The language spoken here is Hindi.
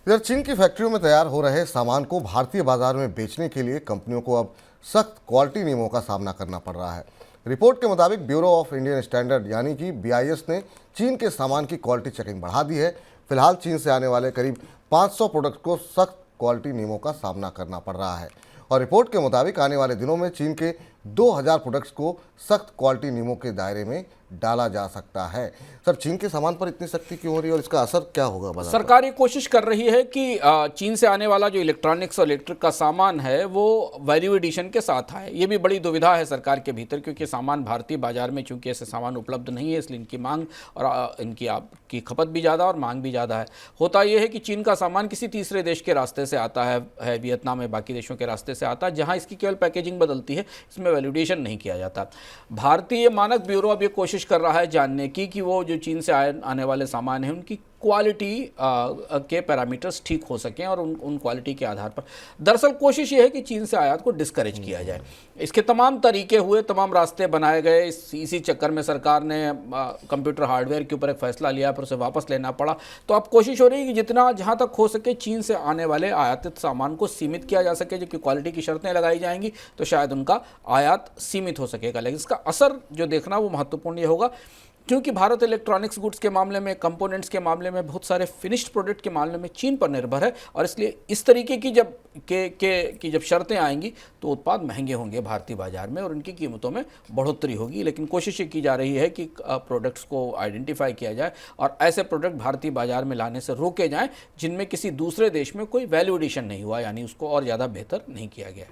इधर चीन की फैक्ट्रियों में तैयार हो रहे सामान को भारतीय बाजार में बेचने के लिए कंपनियों को अब सख्त क्वालिटी नियमों का सामना करना पड़ रहा है। रिपोर्ट के मुताबिक ब्यूरो ऑफ इंडियन स्टैंडर्ड यानी कि बीआईएस ने चीन के सामान की क्वालिटी चेकिंग बढ़ा दी है। फिलहाल चीन से आने वाले करीब 500 प्रोडक्ट को सख्त क्वालिटी नियमों का सामना करना पड़ रहा है और रिपोर्ट के मुताबिक आने वाले दिनों में चीन के 2000 प्रोडक्ट्स को सख्त क्वालिटी नियमों के दायरे में डाला जा सकता है। सर, चीन के सामान पर इतनी सख्ती क्यों हो रही है और इसका असर क्या होगा बाजार पर? सरकार ये कोशिश कर रही है कि चीन से आने वाला जो इलेक्ट्रॉनिक्स और इलेक्ट्रिक का सामान है वो वैल्यू एडिशन के साथ आए। ये भी बड़ी दुविधा है सरकार के भीतर, क्योंकि सामान भारतीय बाजार में चूंकि ऐसे सामान उपलब्ध नहीं है, इसलिए इनकी मांग और इनकी खपत भी ज़्यादा और मांग भी ज़्यादा है। होता यह है कि चीन का सामान किसी तीसरे देश के रास्ते से आता है वियतनाम में, बाकी देशों के रास्ते से आता है, जहाँ इसकी केवल पैकेजिंग बदलती है, इसमें वैल्यूडेशन नहीं किया जाता। भारतीय मानक ब्यूरो अब ये कोशिश कर रहा है जानने की कि वो जो चीन से आने वाले सामान हैं उनकी क्वालिटी के पैरामीटर्स ठीक हो सकें और उन क्वालिटी के आधार पर दरअसल कोशिश ये है कि चीन से आयात को डिस्करेज किया जाए। इसके तमाम तरीके हुए, तमाम रास्ते बनाए गए। इसी चक्कर में सरकार ने कंप्यूटर हार्डवेयर के ऊपर एक फैसला लिया, फिर उसे वापस लेना पड़ा। तो अब कोशिश हो रही है कि जितना जहाँ तक हो सके चीन से आने वाले आयातित सामान को सीमित किया जा सके। जबकि क्वालिटी की शर्तें लगाई जाएंगी तो शायद उनका आयात सीमित हो सकेगा, लेकिन इसका असर जो देखना वो महत्वपूर्ण ये होगा, क्योंकि भारत इलेक्ट्रॉनिक्स गुड्स के मामले में, कंपोनेंट्स के मामले में, बहुत सारे फिनिश्ड प्रोडक्ट के मामले में चीन पर निर्भर है। और इसलिए इस तरीके की जब शर्तें आएंगी तो उत्पाद महंगे होंगे भारतीय बाजार में और उनकी कीमतों में बढ़ोतरी होगी। लेकिन कोशिश ये की जा रही है कि प्रोडक्ट्स को आइडेंटिफाई किया जाए और ऐसे प्रोडक्ट भारतीय बाजार में लाने से रोके जाएं जिनमें किसी दूसरे देश में कोई वैल्यू एडिशन नहीं हुआ, यानी उसको और ज़्यादा बेहतर नहीं किया गया।